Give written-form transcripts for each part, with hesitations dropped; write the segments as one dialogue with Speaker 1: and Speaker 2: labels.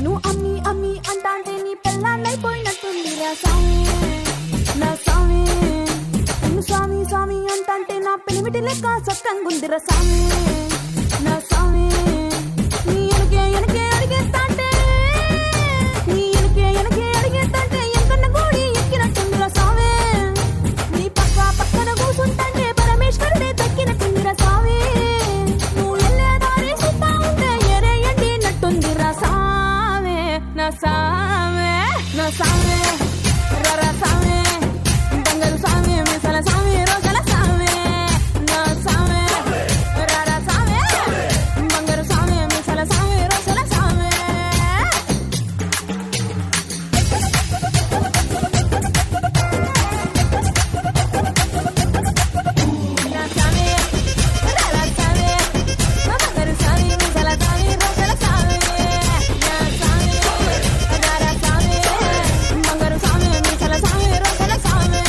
Speaker 1: నువ్వు అమ్మి అమ్మి అంటాంటే నీ పెళ్ళాన్నైపోయినట్టుంది రా సామి నా సామి. నిన్ను స్వామి స్వామి అంటాంటే నా పెనిమిటి లెక్క సక్కంగుందిరా సామి నా సామి. నీ ఎనకే ఎనకే అడిగేస్తాంటే నీ ఎనకే ఎనకే అడిగేస్తాంటే ఎంకన్న గోడి ఎక్కినట్టుందిరా సామి. నీ పక్క పక్కన కూసుంటాంటే పరమేశ్వరుడే దక్కినట్టుందిరా సామి. నువ్వు ఎల్లే దారి చూస్తా ఉంటే ఎరే ఎండినట్టుందిరా సామి నా సామి నా సామి రరా సామి బంగారు సామి మిసల సామి రోజల సామి నా సామి రరా సామి బంగారు సామి మిసల సామి రోజల సామి. నా సామి రరా సామి బంగారు సామి మిసల సామి రోజల సామి నా సామి రరా సామి బంగారు సామి మిసల సామి రోజల సామి.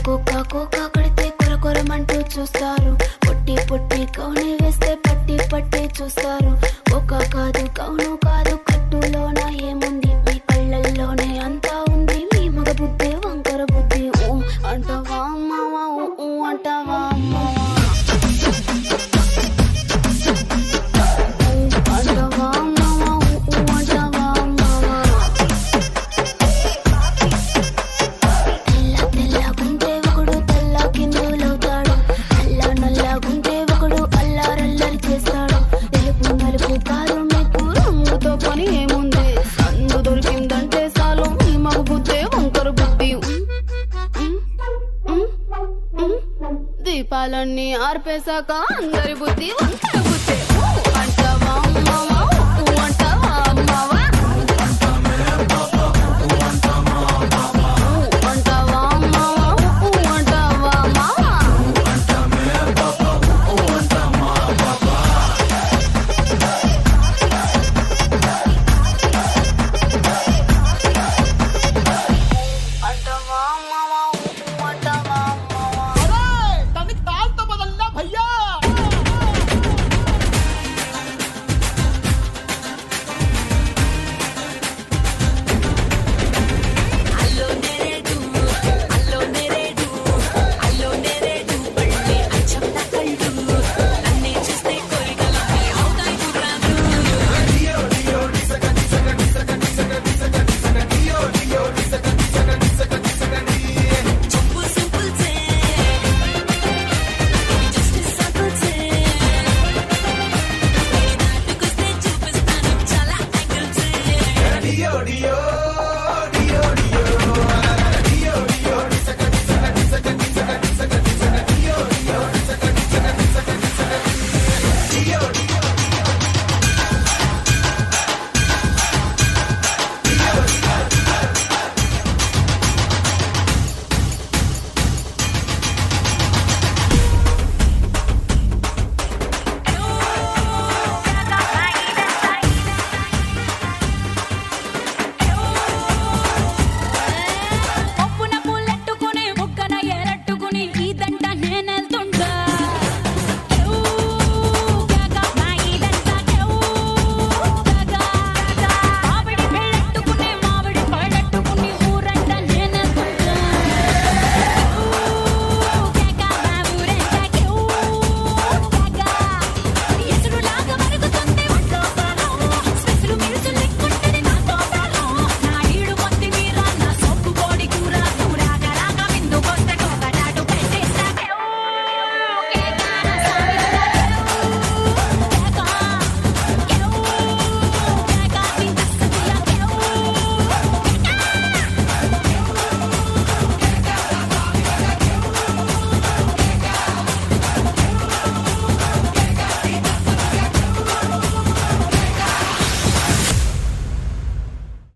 Speaker 1: కోకా కోకా కొడితే కొరకొరమంటూ చూస్తారు. పొట్టి పొట్టి కౌని వేస్తే పట్టి పట్టి చూస్తారు. కోకా కాదు కౌను కాదు కట్టులోన ఏముంది మీ కళ్ళల్లోనే అంతా ఉంది. మీ మగ బుద్ధి వంకర బుద్ధి ఊ అంటావా అమ్మావా ఊ అంటావా అమ్మావా అంటావా అమ్మావా ఊ అంటావా అమ్మావా. తెల్ల తెల్లగుంటే ఒకడు తెల్ల కిందులవుతాడు. నల్ల నల్లగుంటే ఒకడు అల్లారల్లరి చేస్తాడు. తెలుపు నలుపు కాదు మీకు రంగుతో పని ఏముంది. సందు దొరికిందంటే చాలు మీ మగ బుద్ధే వంకర బుద్ధి. దీపాలన్నీ ఆర్పేశాక అందరి బుద్ధి వంకర బుద్ధి.